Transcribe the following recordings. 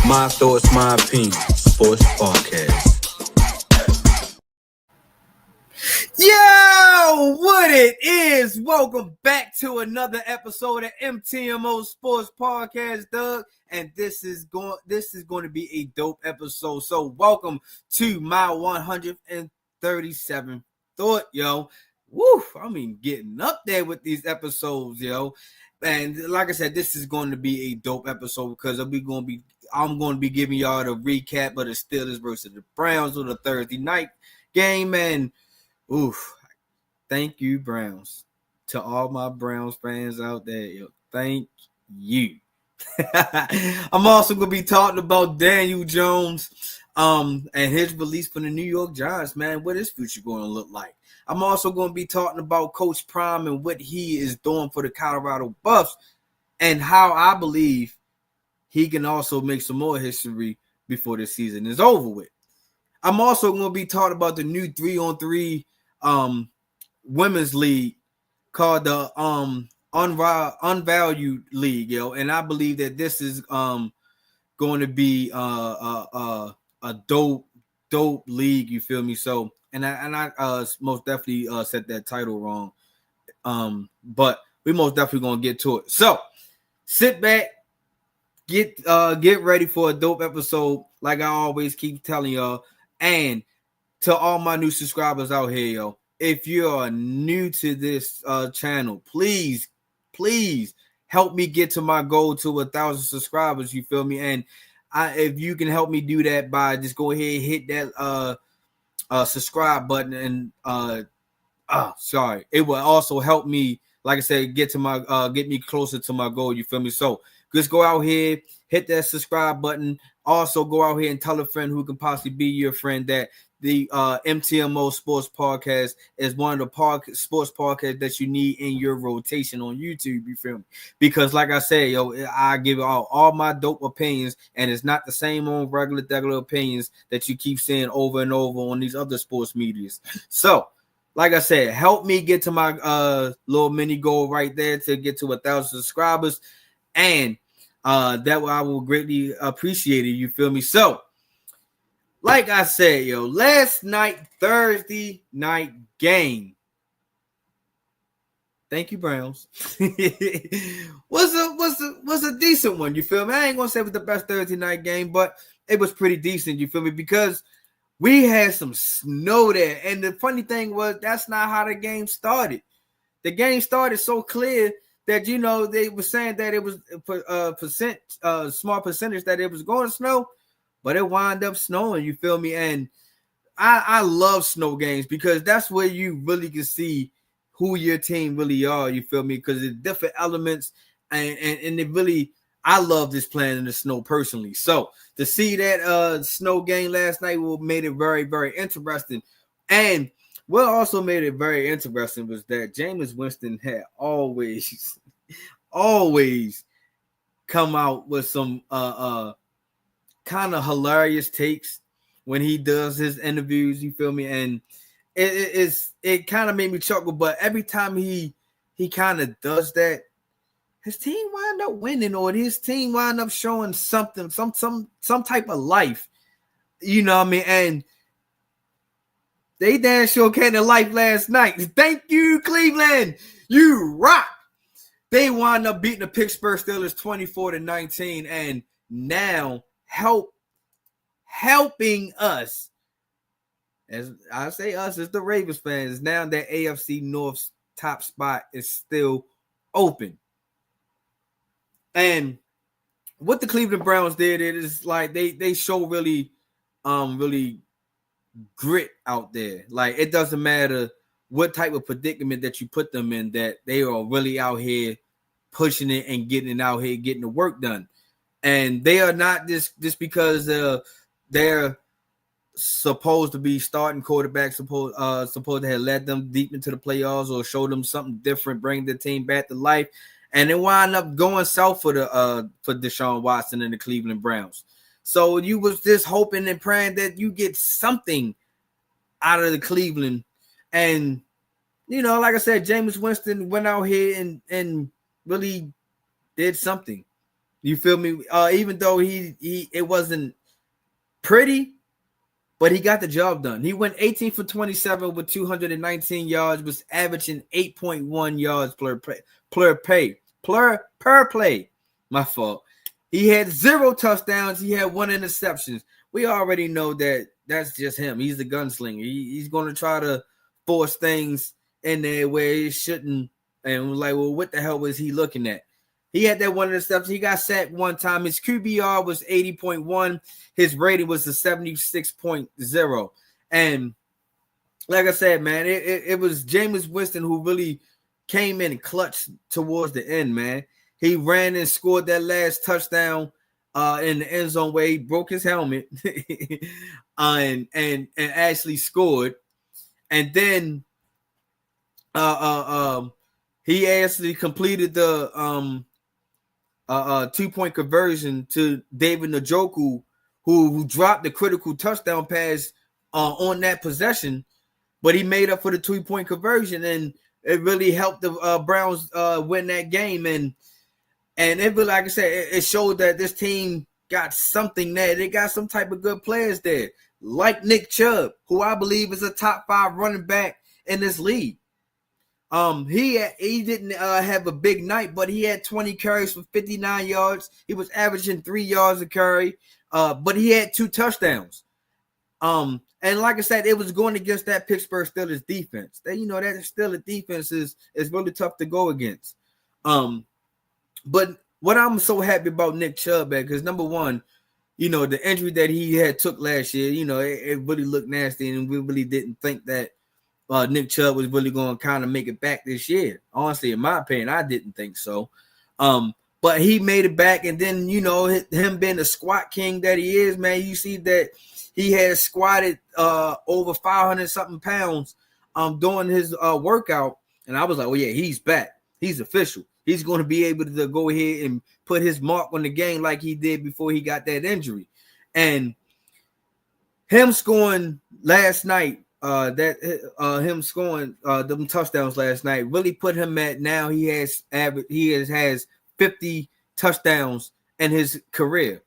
My thoughts, my opinion. Sports podcast. Yo, what it is? Welcome back to another episode of MTMO Sports Podcast, Doug. And this is going to be a dope episode. So welcome to my 137th thought, yo. Woo! I mean, getting up there with these episodes, yo. And like I said, this is going to be a dope episode because I'm going to be giving y'all the recap of the Steelers versus the Browns on the Thursday night game. And oof, thank you, Browns. To all my Browns fans out there, yo, thank you. I'm also going to be talking about Daniel Jones and his release from the New York Giants, man. What is future going to look like? I'm also going to be talking about Coach Prime and what he is doing for the Colorado Buffs and how I believe he can also make some more history before the season is over with. I'm also going to be talking about the new 3-on-3 women's league called the Unvalued League, yo, and I believe that this is going to be a dope league. You feel me? So, and I most definitely said that title wrong, but we most definitely gonna get to it. So, sit back, get ready for a dope episode, like I always keep telling y'all, and to all my new subscribers out here, yo. If you are new to this channel, please help me get to my goal to 1,000 subscribers. You feel me? And if you can help me do that by just go ahead and hit that subscribe button, and it will also help me, like I said, get me closer to my goal. You feel me? So just go out here, hit that subscribe button. Also go out here and tell a friend who can possibly be your friend that the MTMO Sports Podcast is one of the sports podcasts that you need in your rotation on YouTube. You feel me? Because like I said, yo, I give out all my dope opinions, and it's not the same on regular opinions that you keep saying over and over on these other sports medias. So, like I said, help me get to my little mini goal right there to get to 1,000 subscribers, and that I will greatly appreciate it. You feel me? So, like I said, yo, last night, Thursday night game. Thank you, Browns. was a decent one. You feel me? I ain't gonna say it was the best Thursday night game, but it was pretty decent. You feel me? Because we had some snow there, and the funny thing was that's not how the game started. The game started so clear that they were saying that it was small percentage that it was going to snow. But it wound up snowing, you feel me? And I love snow games because that's where you really can see who your team really are, you feel me? Because it's different elements, and it really, I love this playing in the snow personally. So to see that snow game last night made it very, very interesting. And what also made it very interesting was that Jameis Winston had always come out with some kind of hilarious takes when he does his interviews, you feel me? And it kind of made me chuckle, but every time he kind of does that, his team wind up winning, or his team wind up showing something, some type of life, you know what I mean? And they damn sure came to life last night. Thank you, Cleveland. You rock. They wind up beating the Pittsburgh Steelers 24-19, and now helping us, as I say us, as the Ravens fans, now that AFC North's top spot is still open. And what the Cleveland Browns did, it is like they show really grit out there. Like, it doesn't matter what type of predicament that you put them in, that they are really out here pushing it and getting out here, getting the work done. And they are not just because they're supposed to be starting quarterbacks, supposed to have led them deep into the playoffs or show them something different, bring the team back to life. And it wound up going south for Deshaun Watson and the Cleveland Browns. So you was just hoping and praying that you get something out of the Cleveland. And, like I said, Jameis Winston went out here and really did something. You feel me? Even though it wasn't pretty, but he got the job done. He went 18 for 27 with 219 yards, was averaging 8.1 yards per play. My fault. He had 0 touchdowns. He had 1 interception. We already know that that's just him. He's the gunslinger. He's going to try to force things in there where it shouldn't. And we're like, well, what the hell was he looking at? He had that 1 interception. He got sacked 1 time. His QBR was 80.1. His rating was a 76.0. And like I said, man, it was Jameis Winston who really came in clutch towards the end, man. He ran and scored that last touchdown in the end zone where he broke his helmet and actually scored. And then he actually completed the 2-point conversion to David Njoku, who dropped the critical touchdown pass on that possession, but he made up for the 2-point conversion, and it really helped the Browns win that game. And it, like I said, it showed that this team got something there. They got some type of good players there, like Nick Chubb, who I believe is a top 5 running back in this league. He didn't have a big night, but he had 20 carries for 59 yards. He was averaging 3 yards a carry, but he had 2 touchdowns. And like I said, it was going against that Pittsburgh Steelers defense. That Steelers defense is really tough to go against. But what I'm so happy about Nick Chubb, because number one, the injury that he had took last year, it really looked nasty, and we really didn't think that Nick Chubb was really going to kind of make it back this year. Honestly, in my opinion, I didn't think so. But he made it back, and then, him being the squat king that he is, man, you see that he has squatted over 500-something pounds during his workout, and I was like, oh, yeah, he's back. He's official. He's going to be able to go ahead and put his mark on the game like he did before he got that injury. And him scoring last night, him scoring them touchdowns last night really put him at, now he has 50 touchdowns in his career.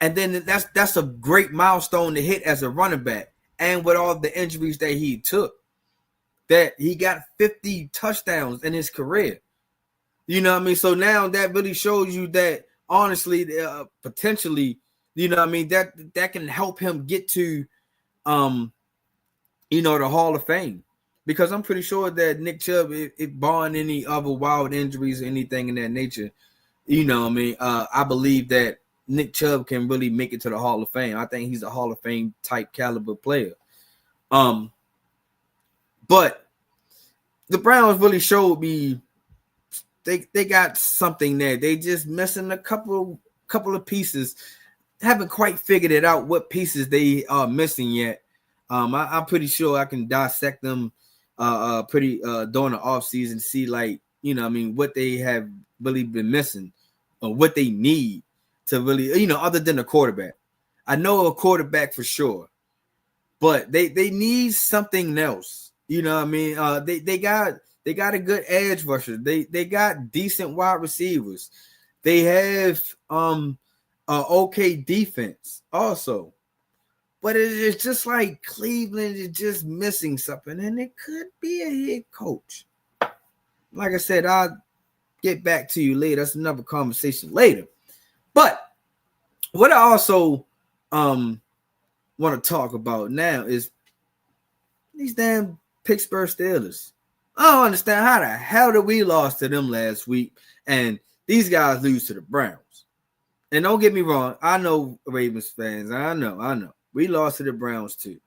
And then that's a great milestone to hit as a running back. And with all the injuries that he took, that he got 50 touchdowns in his career. You know what I mean? So now that really shows you that, honestly, potentially, that can help him get to, the Hall of Fame. Because I'm pretty sure that Nick Chubb, if barring any other wild injuries or anything in that nature, I believe that Nick Chubb can really make it to the Hall of Fame. I think he's a Hall of Fame type caliber player. But the Browns really showed me they got something there. They just missing a couple of pieces. Haven't quite figured it out what pieces they are missing yet. I'm pretty sure I can dissect them during the offseason, see what they have really been missing or what they need to really, other than a quarterback. I know a quarterback for sure, but they need something else. They got a good edge rusher. They got decent wide receivers. They have okay defense also. But it's just like Cleveland is just missing something, and it could be a head coach. Like I said, I'll get back to you later. That's another conversation later. But what I also want to talk about now is these damn Pittsburgh Steelers. I don't understand how the hell did we lost to them last week, and these guys lose to the Browns. And don't get me wrong, I know Ravens fans. I know. We lost to the Browns too.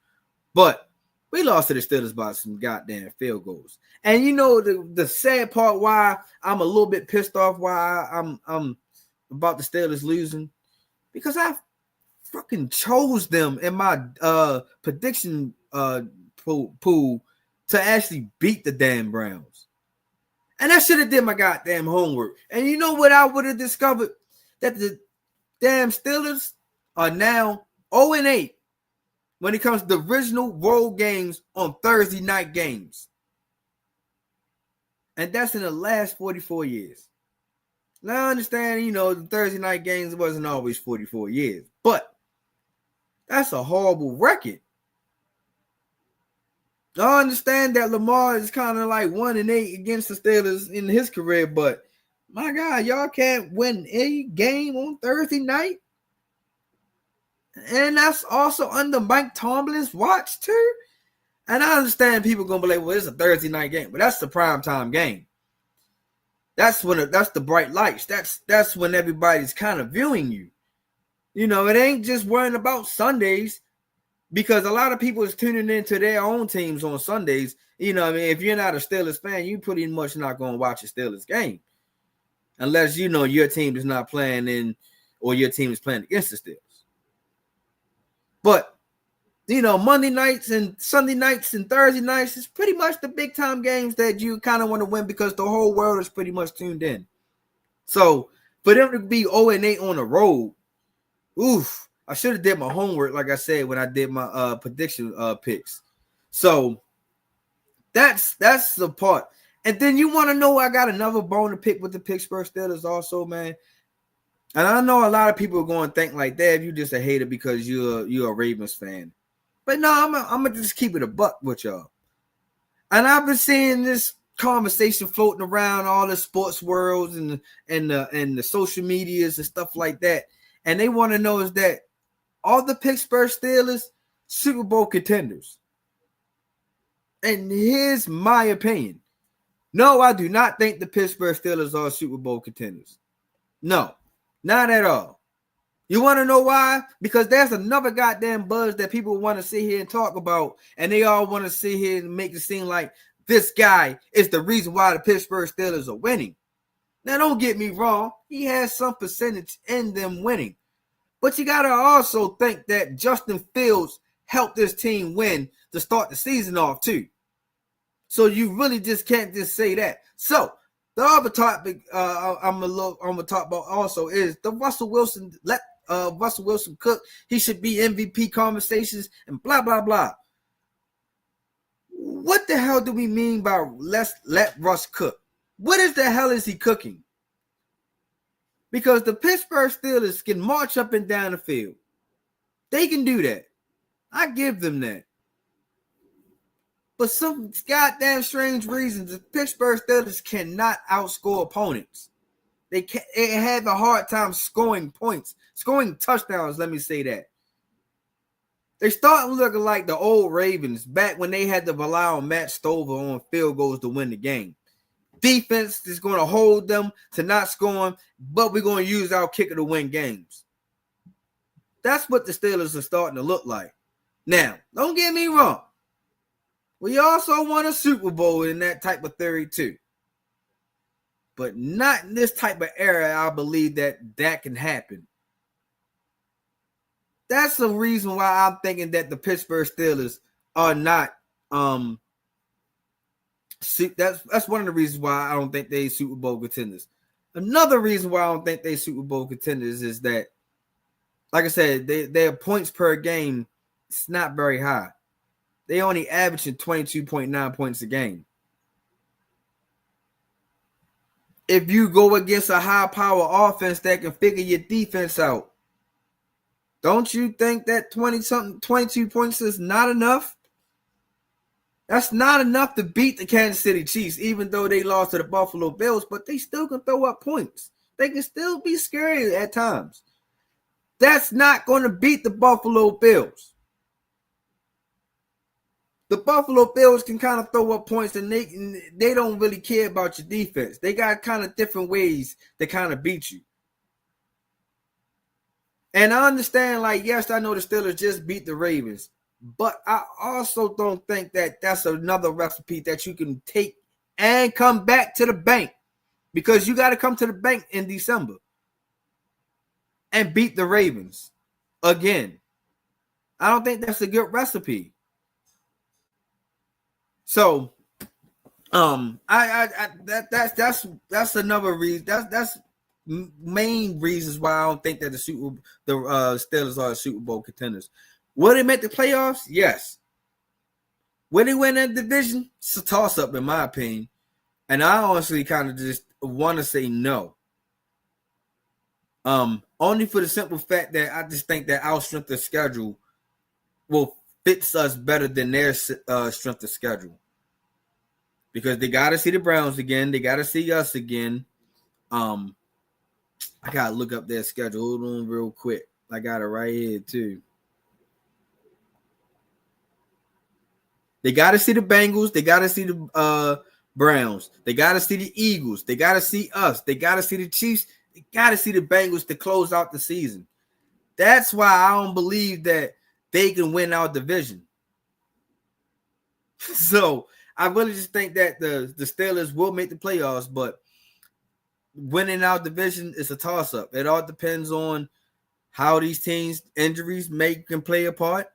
But we lost to the Steelers by some goddamn field goals. And the sad part why I'm a little bit pissed off why I'm about the Steelers losing, because I fucking chose them in my prediction pool to actually beat the damn Browns. And I should have did my goddamn homework. And you know what I would have discovered? That the damn Steelers are now 0-8 when it comes to the original road games on Thursday night games. And that's in the last 44 years. Now I understand, the Thursday night games wasn't always 44 years, but that's a horrible record. I understand that Lamar is kind of like 1-8 against the Steelers in his career, but my God, y'all can't win a game on Thursday night. And that's also under Mike Tomlin's watch too. And I understand people gonna be like, well, it's a Thursday night game, but that's the primetime game. That's the bright lights. That's when everybody's kind of viewing you. It ain't just worrying about Sundays, because a lot of people is tuning into their own teams on Sundays. If you're not a Steelers fan, you pretty much not gonna watch a Steelers game unless your team is not playing in, or your team is playing against the Steelers. But Monday nights and Sunday nights and Thursday nights is pretty much the big time games that you kind of want to win, because the whole world is pretty much tuned in. So for them to be 0-8 on the road, oof, I should have did my homework, like I said, when I did my prediction picks. So that's the part. And then you want to know, I got another bone to pick with the Pittsburgh Steelers also, man. And I know a lot of people are going to think like that, if you're just a hater because you're a Ravens fan. But no, I'm gonna just keep it a buck with y'all. And I've been seeing this conversation floating around all the sports worlds and the social medias and stuff like that. And they want to know, is that all the Pittsburgh Steelers Super Bowl contenders? And here's my opinion. No, I do not think the Pittsburgh Steelers are Super Bowl contenders. No, not at all. You want to know why? Because there's another goddamn buzz that people want to sit here and talk about, and they all want to sit here and make it seem like this guy is the reason why the Pittsburgh Steelers are winning. Now, don't get me wrong. He has some percentage in them winning. But you got to also think that Justin Fields helped this team win to start the season off too. So you really just can't just say that. So the other topic I'm gonna talk about also is the Russell Wilson. Russell Wilson cook. He should be MVP conversations and blah blah blah. What the hell do we mean by let Russ cook? What is the hell is he cooking? Because the Pittsburgh Steelers can march up and down the field. They can do that. I give them that. But some goddamn strange reasons, the Pittsburgh Steelers cannot outscore opponents. They have a hard time scoring points, scoring touchdowns, let me say that. They start looking like the old Ravens back when they had to rely on Matt Stover on field goals to win the game. Defense is going to hold them to not scoring, but we're going to use our kicker to win games. That's what the Steelers are starting to look like. Now, don't get me wrong. We also won a Super Bowl in that type of theory too. But not in this type of era, I believe that can happen. That's the reason why I'm thinking that the Pittsburgh Steelers are not that's one of the reasons why I don't think they Super Bowl contenders. Another reason why I don't think they Super Bowl contenders is that, like I said, their points per game, it's not very high. They only averaging 22.9 points a game. If you go against a high-power offense that can figure your defense out, don't you think that 22 points is not enough? That's not enough to beat the Kansas City Chiefs, even though they lost to the Buffalo Bills, but they still can throw up points. They can still be scary at times. That's not going to beat the Buffalo Bills. The Buffalo Bills can kind of throw up points, and they don't really care about your defense. They got kind of different ways to kind of beat you. And I understand, like, yes, I know the Steelers just beat the Ravens, but I also don't think that that's another recipe that you can take and come back to the bank, because you got to come to the bank in December and beat the Ravens again. I don't think that's a good recipe. So, that's another reason. That's main reasons why I don't think that the Steelers are Super Bowl contenders. Will they make the playoffs? Yes. Will they win that division? It's a toss-up in my opinion, and I honestly kind of just want to say no. Only for the simple fact that I just think that our strength of schedule will fits us better than their strength of schedule. Because they got to see the Browns again. They got to see us again. I got to look up their schedule. Hold on real quick. I got it right here, too. They got to see the Bengals. They got to see the Browns. They got to see the Eagles. They got to see us. They got to see the Chiefs. They got to see the Bengals to close out the season. That's why I don't believe that they can win our division. So I really just think that the Steelers will make the playoffs, but winning our division is a toss-up. It all depends on how these teams' injuries can play a part,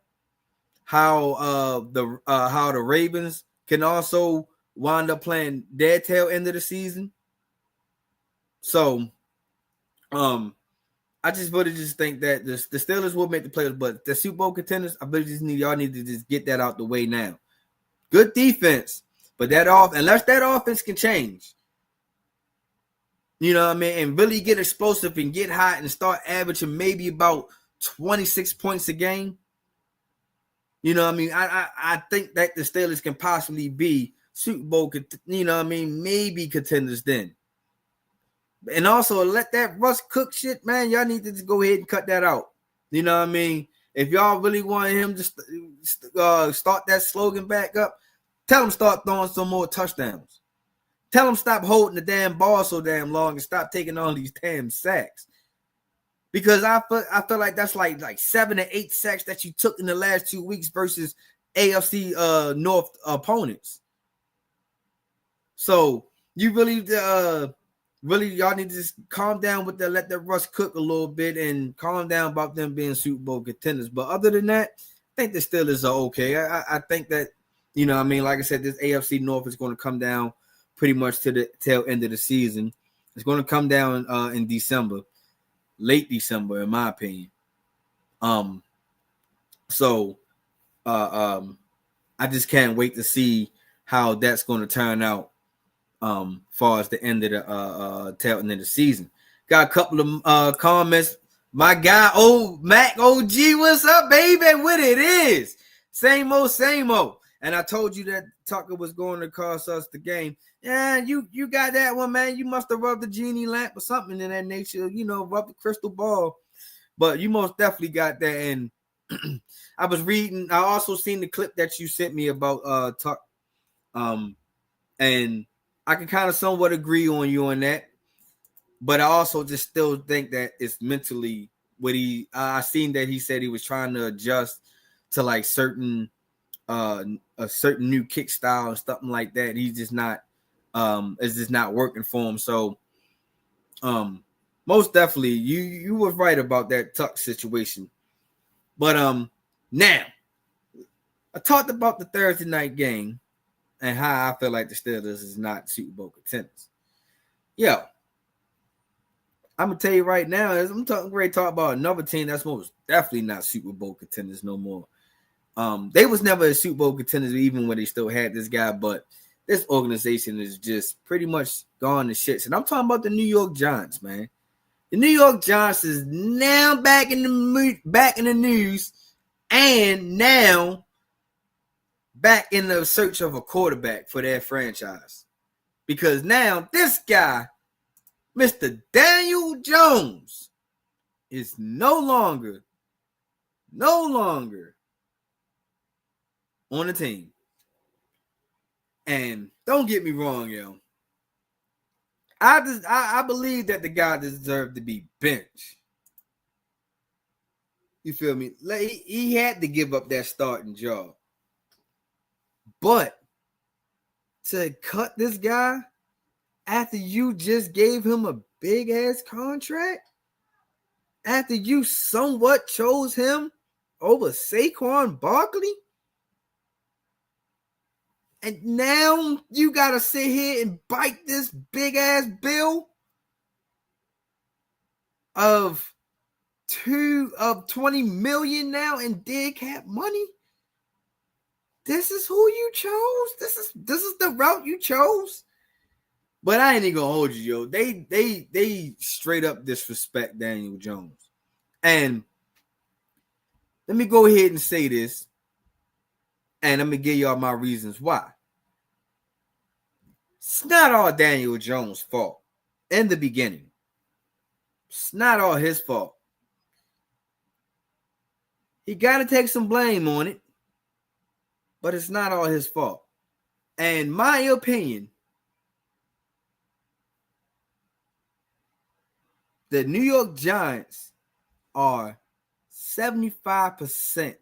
how the Ravens can also wind up playing their tail end of the season. So I just really just think that the Steelers will make the playoffs, but the Super Bowl contenders, I really just y'all need to just get that out the way now. Good defense, but unless that offense can change, you know what I mean, and really get explosive and get hot and start averaging maybe about 26 points a game, you know what I mean, I think that the Steelers can possibly be Super Bowl, you know what I mean, maybe contenders then. And also let that Russ Cook shit, man, y'all need to just go ahead and cut that out. You know what I mean? If y'all really want him to start that slogan back up, tell him start throwing some more touchdowns. Tell him stop holding the damn ball so damn long and stop taking all these damn sacks. Because I feel like that's like 7 or 8 sacks that you took in the last 2 weeks versus AFC North opponents. So you really y'all need to just calm down with that, let that Russ cook a little bit and calm down about them being Super Bowl contenders. But other than that, I think the Steelers are okay. I think that, you know, I mean, like I said, this AFC North is going to come down pretty much to the tail end of the season. It's going to come down in December, late December, in my opinion. So I just can't wait to see how that's going to turn out. Far as the end of the tail end of the season. Got a couple of comments. My guy, Mac OG, what's up, baby? What it is? Same old. And I told you that Tucker was going to cost us the game. Yeah, you got that one, man. You must have rubbed the genie lamp or something in that nature, you know, rub the crystal ball. But you most definitely got that. And I was reading, I also seen the clip that you sent me about Tuck. And I can kind of somewhat agree on you on that, but I also just still think that it's mentally what I seen that he said he was trying to adjust to like a certain new kick style and something like that. He's just not, it's just not working for him. So, most definitely you were right about that Tuck situation. But, now I talked about the Thursday night game and how I feel like the Steelers is not Super Bowl contenders. Yo, I'm gonna tell you right now, I'm ready to talk about another team that's most definitely not Super Bowl contenders no more. They was never a Super Bowl contenders even when they still had this guy, but this organization is just pretty much gone to shits. And I'm talking about the New York Giants, man. The New York Giants is now back in the news, and now back in the search of a quarterback for their franchise. Because now this guy, Mr. Daniel Jones, is no longer on the team. And don't get me wrong, yo. I believe that the guy deserved to be benched. You feel me? He had to give up that starting job. But to cut this guy after you just gave him a big ass contract, after you somewhat chose him over Saquon Barkley, and now you gotta sit here and bite this big ass bill of $20 million now in dead cap money. This is who you chose. This is the route you chose. But I ain't even gonna hold you, yo. They straight up disrespect Daniel Jones. And let me go ahead and say this, and I'm gonna give y'all my reasons why. It's not all Daniel Jones' fault in the beginning. It's not all his fault. He got to take some blame on it, but it's not all his fault. And my opinion, the New York Giants are 75%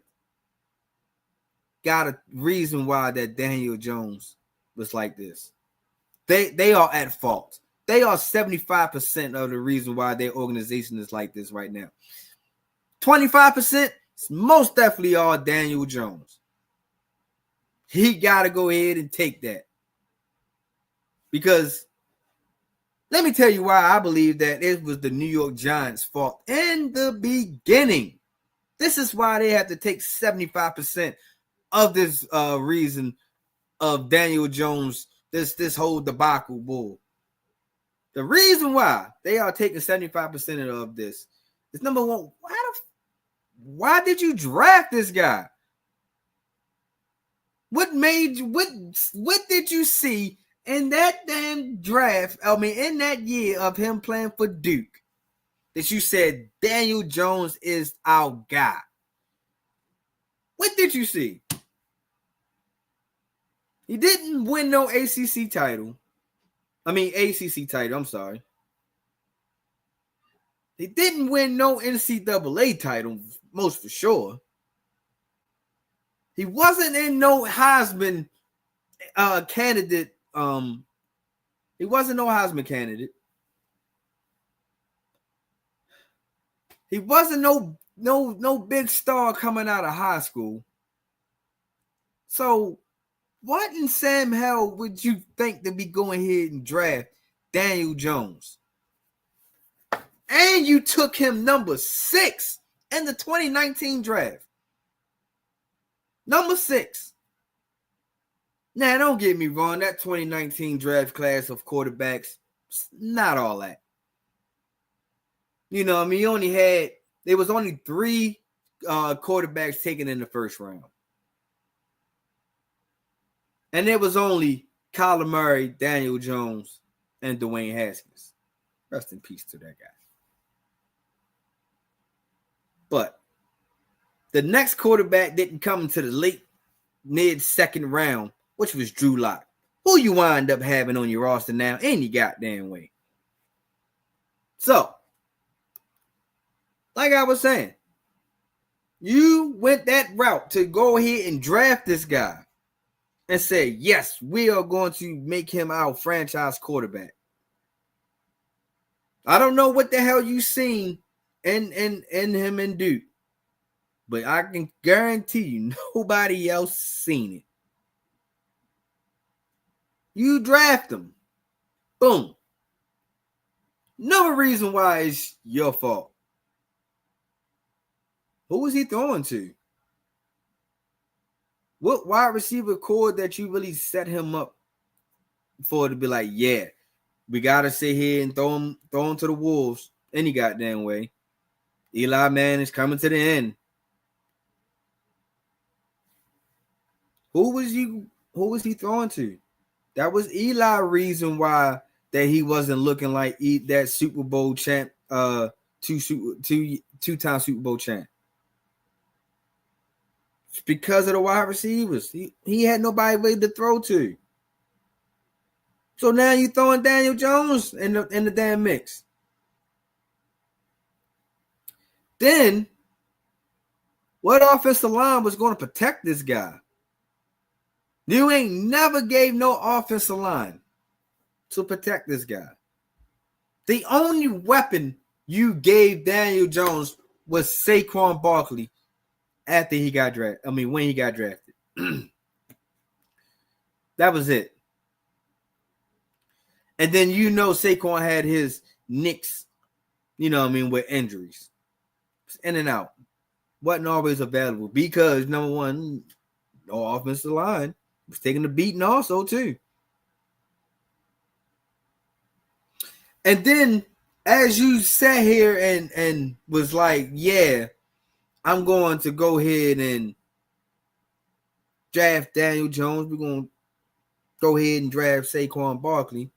got a reason why that Daniel Jones was like this. They are at fault. They are 75% of the reason why their organization is like this right now. 25%, it's most definitely all Daniel Jones. He got to go ahead and take that. Because let me tell you why I believe that it was the New York Giants' fault in the beginning. This is why they have to take 75% of this reason of Daniel Jones, this whole debacle bull. The reason why they are taking 75% of this is, number one, why did you draft this guy? What made you, what did you see in that damn draft? I mean, in that year of him playing for Duke, that you said Daniel Jones is our guy? What did you see? He didn't win no ACC title. ACC title, I'm sorry. He didn't win no NCAA title, most for sure. He wasn't in no Heisman candidate. He wasn't no Heisman candidate. He wasn't no big star coming out of high school. So what in Sam hell would you think to be going ahead and draft Daniel Jones? And you took him number 6 in the 2019 draft. Number 6. Now, don't get me wrong. That 2019 draft class of quarterbacks, not all that. You know, I mean, there was only 3 quarterbacks taken in the first round. And it was only Kyler Murray, Daniel Jones, and Dwayne Haskins. Rest in peace to that guy. But the next quarterback didn't come into the late mid-second round, which was Drew Lock. Who you wind up having on your roster now any goddamn way. So, like I was saying, you went that route to go ahead and draft this guy and say, yes, we are going to make him our franchise quarterback. I don't know what the hell you seen in him and Duke, but I can guarantee you nobody else seen it. You draft him. Boom. No reason why it's your fault. Who was he throwing to? What wide receiver core that you really set him up for to be like, yeah, we got to sit here and throw him to the wolves any goddamn way. Eli Manning is coming to the end. Who was he throwing to? That was Eli reason why that he wasn't looking like that Super Bowl champ, two-time Super Bowl champ. It's because of the wide receivers. He had nobody ready to throw to. So now you throwing Daniel Jones in the damn mix. Then, what offensive line was going to protect this guy? You ain't never gave no offensive line to protect this guy. The only weapon you gave Daniel Jones was Saquon Barkley after he got drafted. When he got drafted. That was it. And then Saquon had his nicks, with injuries. In and out. Wasn't always available because, number one, no offensive line was taking the beating also, too. And then as you sat here and was like, yeah, I'm going to go ahead and draft Daniel Jones. We're going to go ahead and draft Saquon Barkley.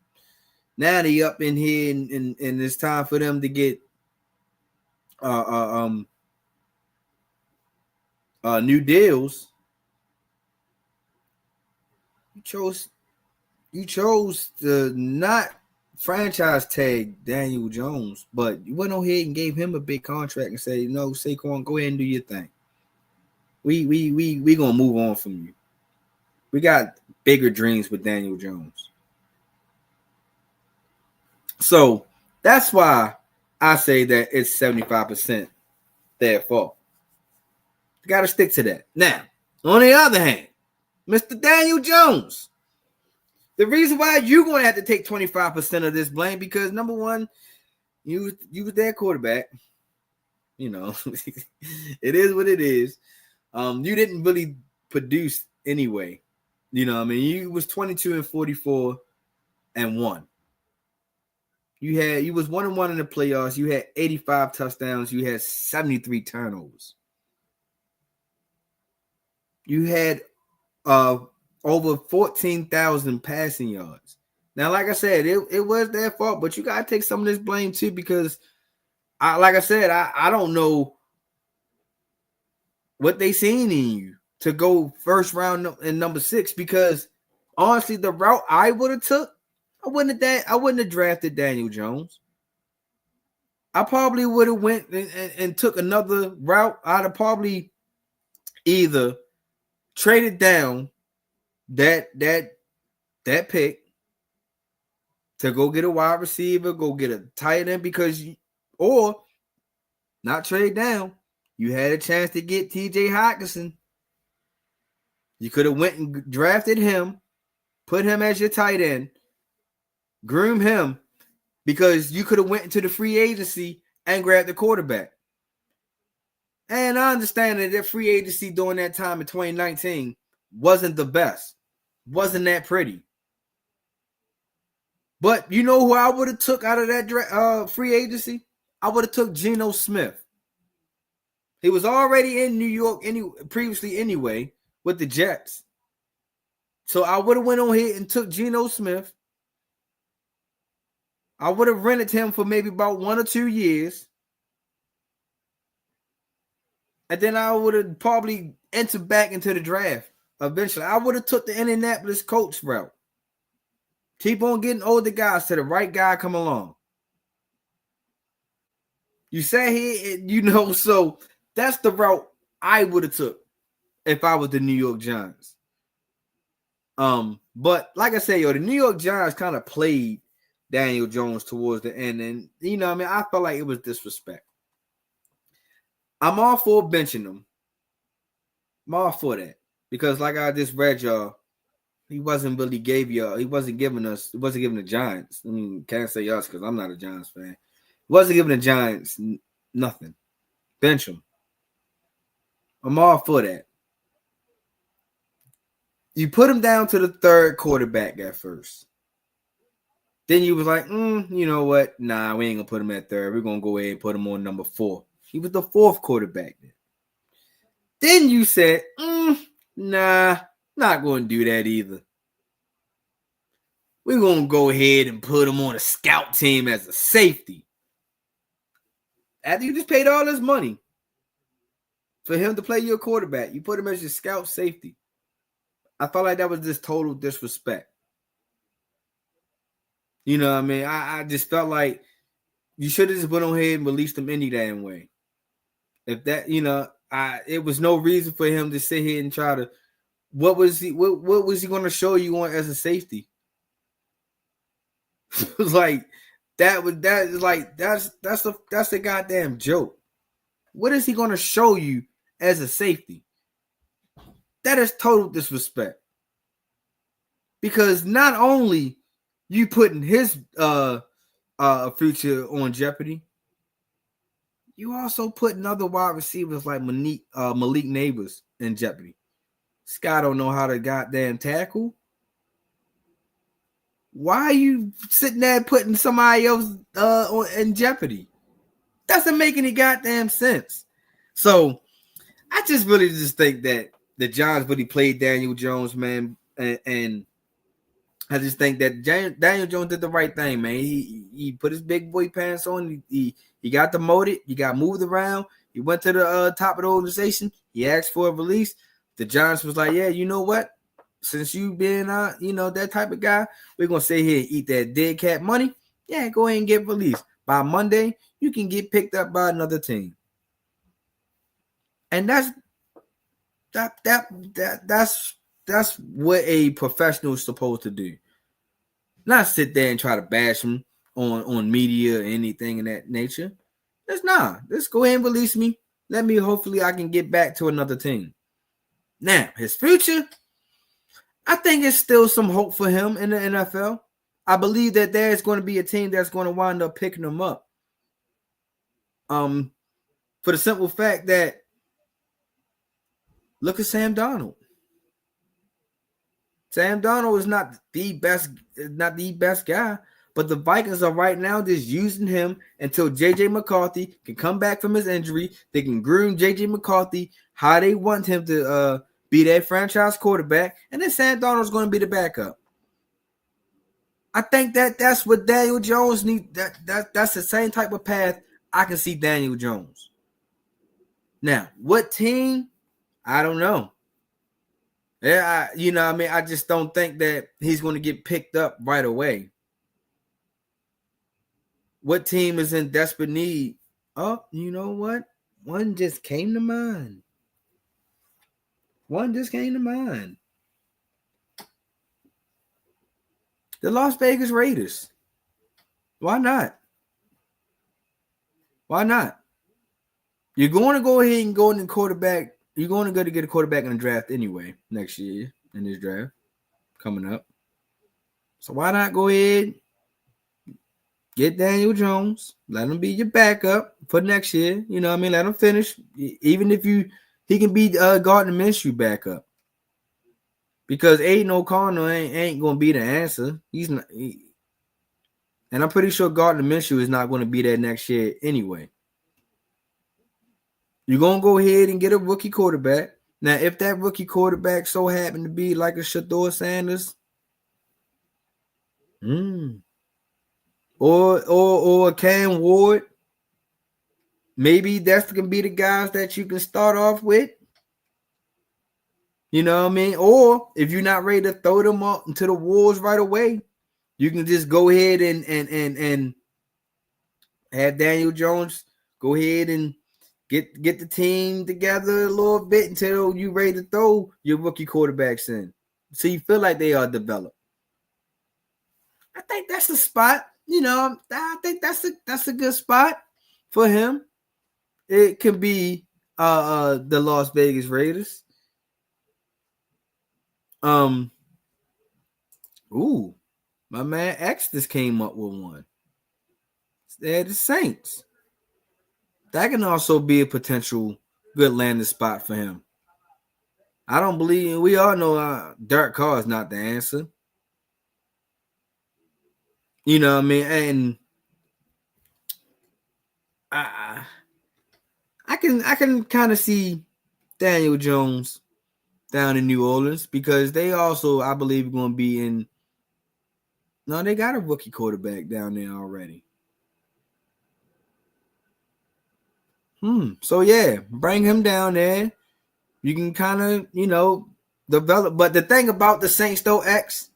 Now they up in here and it's time for them to get new deals. You chose to not franchise tag Daniel Jones, but you went on ahead and gave him a big contract and said, no, Saquon, go ahead and do your thing. We gonna move on from you. We got bigger dreams with Daniel Jones. So that's why I say that it's 75% their fault. You got to stick to that. Now, on the other hand, Mr. Daniel Jones, the reason why you're going to have to take 25% of this blame because, number one, you was their quarterback. You know, it is what it is. You didn't really produce anyway. You know, I mean, you was 22-44 and 1. You was 1-1 in the playoffs. You had 85 touchdowns. You had 73 turnovers. You had over 14,000 passing yards. Now, like I said, it was their fault, but you gotta take some of this blame too, because I don't know what they seen in you to go first round in number 6. Because honestly, the route I would have took, I wouldn't have drafted Daniel Jones. I probably would have went and took another route. I'd have probably either traded down that pick to go get a wide receiver, go get a tight end, or not trade down. You had a chance to get TJ Hockenson. You could have went and drafted him, put him as your tight end, groom him, because you could have went into the free agency and grabbed the quarterback. And I understand that free agency during that time in 2019 wasn't the best. Wasn't that pretty. But you know who I would have took out of that free agency? I would have took Geno Smith. He was already in New York previously anyway with the Jets. So I would have went on here and took Geno Smith. I would have rented him for maybe about 1 or 2 years. And then I would have probably entered back into the draft eventually. I would have took the Indianapolis Colts route. Keep on getting older guys till the right guy come along. You sat here, so that's the route I would have took if I was the New York Giants. But like I said, the New York Giants kind of played Daniel Jones towards the end, and I felt like it was disrespect. I'm all for benching him. I'm all for that because, like I just read y'all, he wasn't giving the Giants. I mean, can't say us because I'm not a Giants fan. He wasn't giving the Giants nothing. Bench him. I'm all for that. You put him down to the 3rd quarterback at first. Then you was like, you know what? Nah, we ain't gonna put him at 3rd. We're gonna go ahead and put him on number 4. He was the 4th quarterback then. Then you said, nah, not gonna do that either. We're gonna go ahead and put him on a scout team as a safety. After you just paid all this money for him to play your quarterback, you put him as your scout safety. I felt like that was just total disrespect. You know what I mean? I just felt like you should have just went on ahead and released him any damn way. If that, it was no reason for him to sit here and try to. What was he going to show you on as a safety? It was like that's a goddamn joke. What is he going to show you as a safety? That is total disrespect. Because not only you putting his future on jeopardy, you also putting other wide receivers like Malik Neighbors in jeopardy. This guy don't know how to goddamn tackle. Why are you sitting there putting somebody else in jeopardy? Doesn't make any goddamn sense. So I just really just think that the Giants really played Daniel Jones, man, and I just think that Daniel Jones did the right thing, man. He put his big boy pants on. He got demoted. He got moved around. He went to the top of the organization. He asked for a release. The Giants was like, yeah, you know what? Since you been that type of guy, we're gonna sit here and eat that dead cat money. Yeah, go ahead and get released. By Monday, you can get picked up by another team. And that's what a professional is supposed to do. Not sit there and try to bash him on media or anything in that nature. Let's go ahead and release me. Hopefully I can get back to another team. Now, his future, I think it's still some hope for him in the NFL. I believe that there's going to be a team that's going to wind up picking him up. For the simple fact that look at Sam Darnold. Sam Darnold is not the best guy, but the Vikings are right now just using him until J.J. McCarthy can come back from his injury. They can groom J.J. McCarthy how they want him to be their franchise quarterback, and then Sam Darnold is going to be the backup. I think that's what Daniel Jones needs. That's the same type of path I can see Daniel Jones. Now, what team? I don't know. Yeah, I just don't think that he's going to get picked up right away. What team is in desperate need? Oh, you know what? One just came to mind. The Las Vegas Raiders. Why not? You're going to go ahead and go in the quarterback. You're going to go to get a quarterback in the draft anyway next year in this draft coming up. So why not go ahead, get Daniel Jones, let him be your backup for next year. You know what I mean? Let him finish. Even if he can be Gardner Minshew backup. Because Aiden O'Connell ain't going to be the answer. He's not. And I'm pretty sure Gardner Minshew is not going to be there next year anyway. You're going to go ahead and get a rookie quarterback. Now, if that rookie quarterback so happened to be like a Shador Sanders, or Cam Ward, maybe that's going to be the guys that you can start off with. You know what I mean? Or if you're not ready to throw them up into the wolves right away, you can just go ahead and have Daniel Jones go ahead and get the team together a little bit until you're ready to throw your rookie quarterbacks in. So you feel like they are developed. I think that's the spot. I think that's a good spot for him. It can be the Las Vegas Raiders. My man X just came up with one. They're the Saints. That can also be a potential good landing spot for him. I don't believe we all know Derek Carr is not the answer. You know what I mean? And I can kind of see Daniel Jones down in New Orleans because they also, I believe, going to be in. No, they got a rookie quarterback down there already. So yeah, bring him down there. You can kind of, develop. But the thing about the Saints, though, X,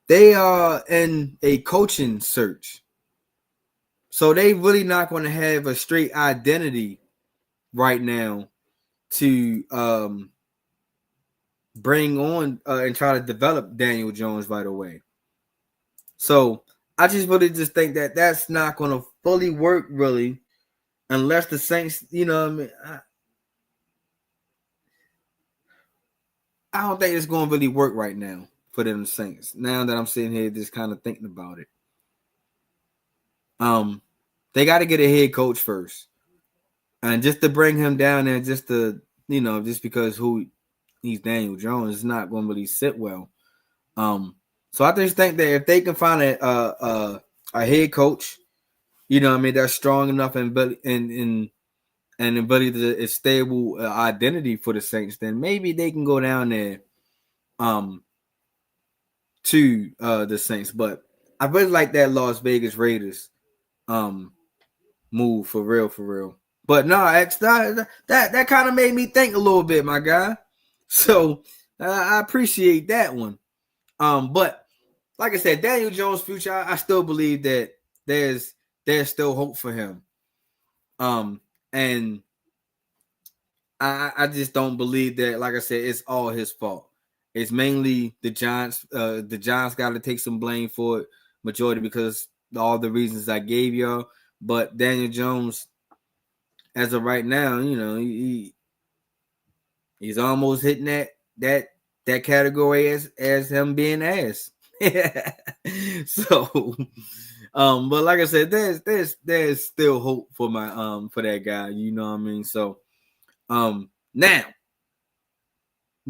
they are in a coaching search. So they really not going to have a straight identity right now to bring on and try to develop Daniel Jones right away. So I just really just think that that's not going to fully work really unless the Saints, I mean, I don't think it's going to really work right now for them Saints. Now that I'm sitting here just kind of thinking about it. They got to get a head coach first. And just to bring him down there, just because he's Daniel Jones, is not going to really sit well. So I just think that if they can find a head coach, you know what I mean, that's strong enough and ability to a stable identity for the Saints, then maybe they can go down there to the Saints. But I really like that Las Vegas Raiders move for real. But no, that kind of made me think a little bit, my guy. So I appreciate that one. But like I said, Daniel Jones' future, I still believe that there's still hope for him. And I just don't believe that, like I said, it's all his fault. It's mainly the Giants. The Giants got to take some blame for it, majority because all the reasons I gave y'all. But Daniel Jones, as of right now, you know, he's almost hitting that category as him being ass. So, but like I said, there's still hope for my for that guy. You know what I mean? So, now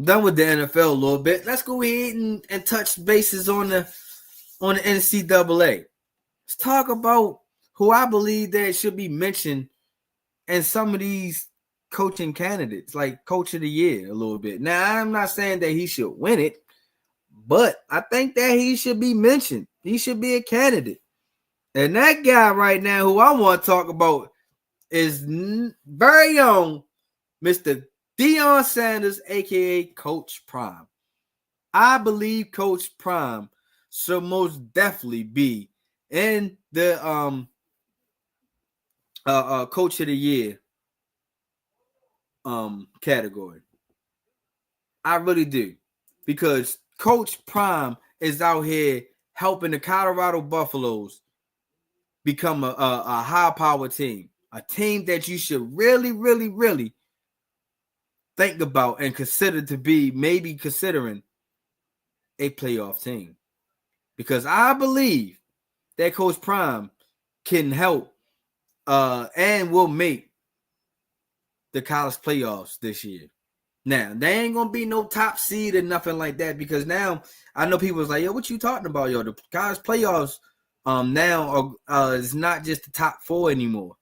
done with the NFL a little bit. Let's go ahead and touch bases on the NCAA. Let's talk about who I believe that should be mentioned in some of these coaching candidates, like Coach of the Year, a little bit. Now, I'm not saying that he should win it, but I think that he should be mentioned. He should be a candidate. And that guy right now who I want to talk about is very young, Mr. Deion Sanders, a.k.a. Coach Prime. I believe Coach Prime should most definitely be in the Coach of the Year category. I really do. Because Coach Prime is out here helping the Colorado Buffaloes become a high-power team. A team that you should really think about and consider to be maybe considering a playoff team. Because I believe that Coach Prime can help and will make the college playoffs this year. Now, there ain't gonna be no top seed or nothing like that because now I know people was like, yo, what you talking about? Yo, the college playoffs now are it's not just the top 4 anymore.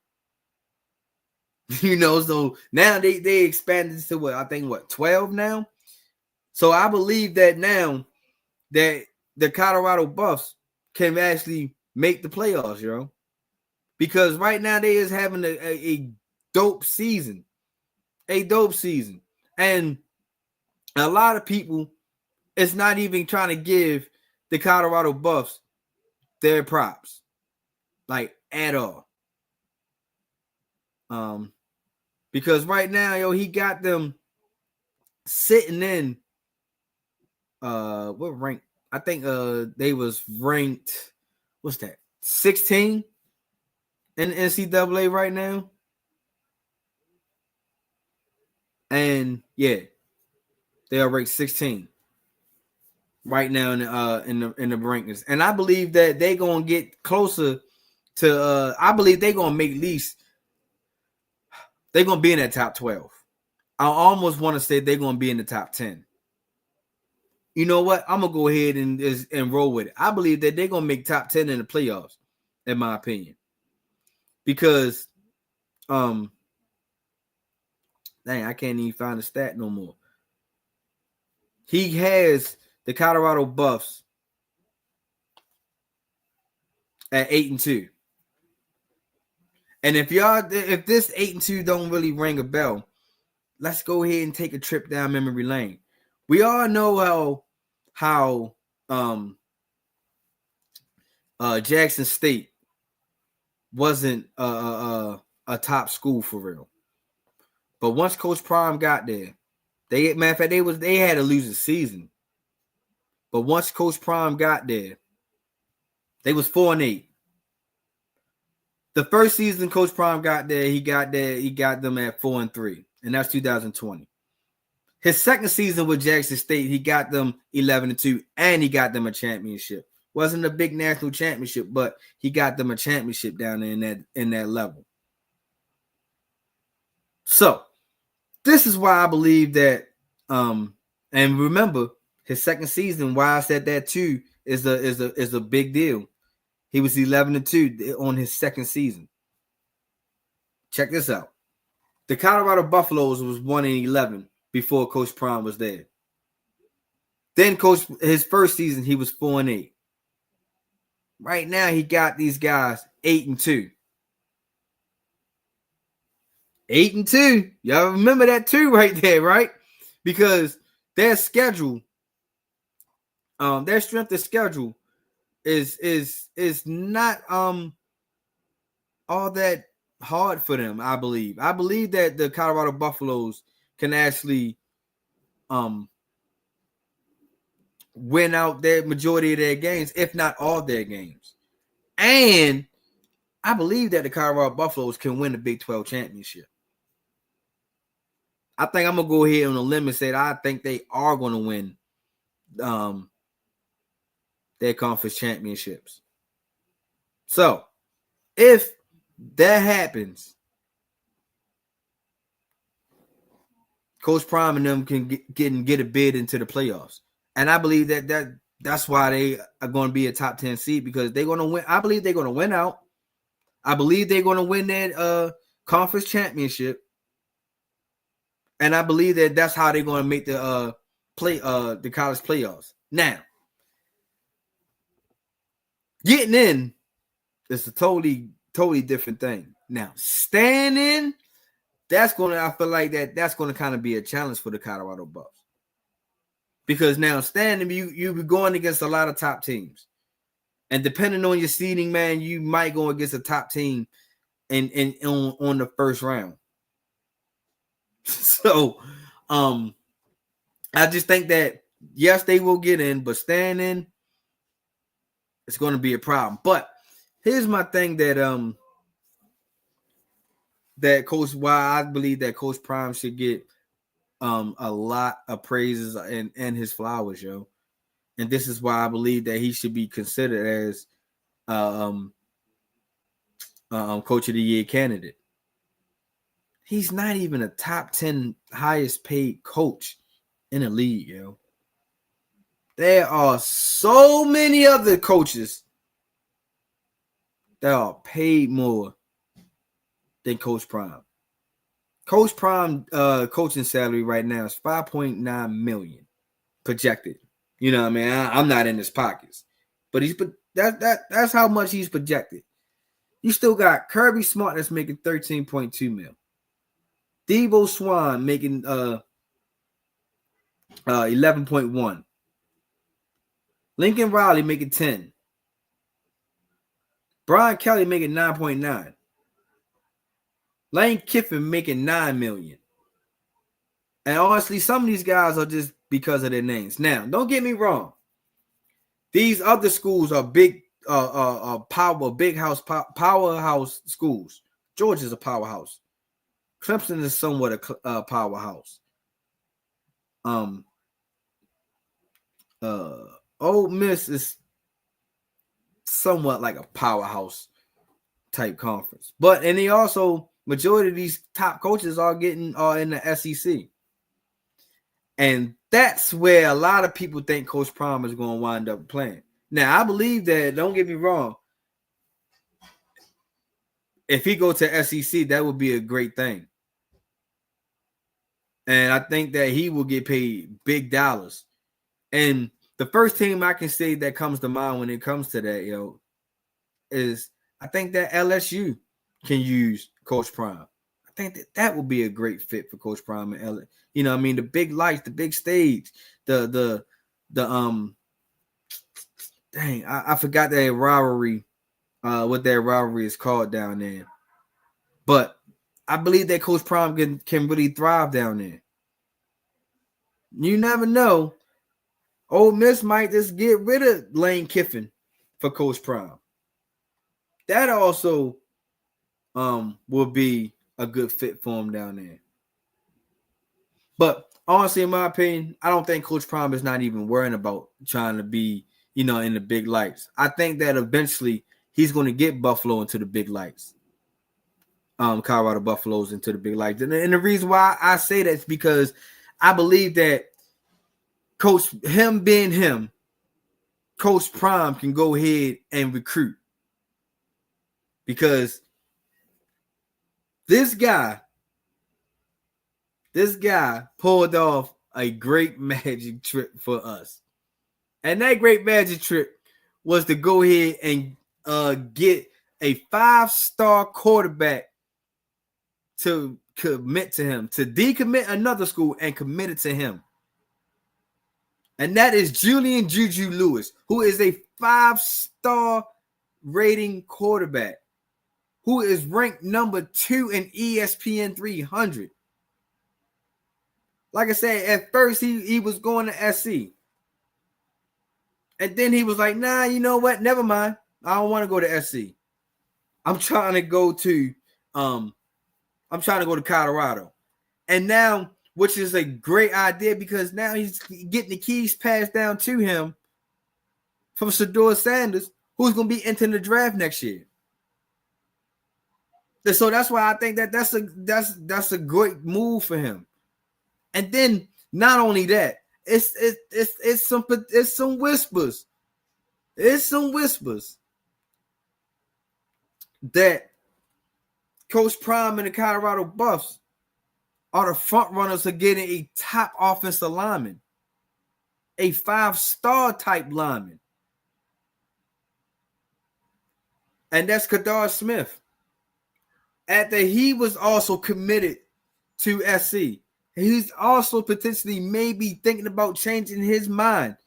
You know, so now they expanded to what I think 12 now. So I believe that now that the Colorado Buffs can actually make the playoffs, yo. Because right now they is having a dope season. A dope season. And a lot of people it's not even trying to give the Colorado Buffs their props. Like at all. Because right now, yo, he got them sitting in what rank? I think they was ranked, what's that? 16 in the NCAA right now. And yeah, they are ranked 16 right now in the rankings. And I believe that they're gonna get closer to I believe they're gonna make at least they're gonna be in that top 12. I almost want to say they're gonna be in the top 10. You know what? I'm gonna go ahead and roll with it. I believe that they're gonna make top 10 in the playoffs, in my opinion. Because dang, I can't even find a stat no more. He has the Colorado Buffs at 8-2. And if this 8-2 don't really ring a bell, let's go ahead and take a trip down memory lane. We all know how Jackson State wasn't a top school for real. But once Coach Prime got there, they had to lose the season. But once Coach Prime got there, they was 4-8. The first season Coach Prime got there, he got them at 4-3, and that's 2020. His second season with Jackson State, he got them 11-2, and he got them a championship. Wasn't a big national championship, but he got them a championship down there in that level. So this is why I believe that, and remember his second season, why I said that too, is a big deal. He was 11-2 on his second season. Check this out. The Colorado Buffaloes was 1-11 before Coach Prime was there. Then his first season, he was 4-8. Right now, he got these guys 8-2. 8-2. Y'all remember that too, right there, right? Because their schedule, their strength of schedule is not all that hard for them. I believe that the Colorado Buffaloes can actually win out their majority of their games, if not all their games. And I believe that the Colorado Buffaloes can win the Big 12 championship. I think I'm gonna go ahead on a limb and say that I think they are going to win their conference championships. So if that happens, Coach Prime and them can get a bid into the playoffs. And I believe that's why they are going to be a top 10 seed, because they're going to win. I believe they're going to win out. I believe they're going to win that conference championship. And I believe that that's how they're going to make the college playoffs. Now, getting in is a totally different thing. Now, staying in, I feel like that's going to kind of be a challenge for the Colorado Buffs. Because now standing, you be going against a lot of top teams. And depending on your seeding, man, you might go against a top team on the first round. So I just think that yes, they will get in, but staying in, it's going to be a problem. But here's my thing that why I believe that Coach Prime should get a lot of praises and his flowers, yo. And this is why I believe that he should be considered as Coach of the Year candidate. He's not even a top 10 highest paid coach in the league, yo. There are so many other coaches that are paid more than Coach Prime. Coach Prime coaching salary right now is $5.9 million projected. You know what I mean? I'm not in his pockets, but that's how much he's projected. You still got Kirby Smart that's making $13.2 million. Debo Swan making 11.1. Lincoln Riley making 10. Brian Kelly making 9.9. Lane Kiffin making $9 million. And honestly, some of these guys are just because of their names. Now, don't get me wrong. These other schools are big powerhouse schools. Georgia's a powerhouse. Clemson is somewhat a powerhouse. Ole Miss is somewhat like a powerhouse type conference. But and they also majority of these top coaches are in the SEC. And that's where a lot of people think Coach Prime is going to wind up playing. Now, I believe that, don't get me wrong, if he goes to SEC, that would be a great thing. And I think that he will get paid big dollars. And the first team I can say that comes to mind when it comes to that, yo, is I think that LSU can use Coach Prime. I think that would be a great fit for Coach Prime and LSU. You know what I mean? The big lights, the big stage, I forgot that rivalry, what that rivalry is called down there. But I believe that Coach Prime can really thrive down there. You never know. Ole Miss might just get rid of Lane Kiffin for Coach Prime. That also will be a good fit for him down there. But honestly, in my opinion, I don't think Coach Prime is not even worrying about trying to be, in the big lights. I think that eventually he's going to get Buffalo into the big lights. Colorado Buffaloes into the big lights. And the reason why I say that is because I believe that Coach Coach Prime can go ahead and recruit. Because this guy pulled off a great magic trick for us. And that great magic trick was to go ahead and get a 5-star quarterback to commit to him, to decommit another school and commit it to him. And that is Julian Juju Lewis, who is a 5-star rating quarterback, who is ranked number 2 in ESPN 300. Like I said, at first he was going to SC. And then he was like, nah, you know what? Never mind. I don't want to go to SC. I'm trying to go to Colorado. And now, which is a great idea because now he's getting the keys passed down to him from Shedeur Sanders, who's going to be entering the draft next year. So that's why I think that's a great move for him. And then not only that, it's some whispers. It's some whispers that Coach Prime and the Colorado Buffs are the front runners of getting a top offensive lineman, a 5-star type lineman. And that's Kadar Smith. After he was also committed to SC, he's also potentially maybe thinking about changing his mind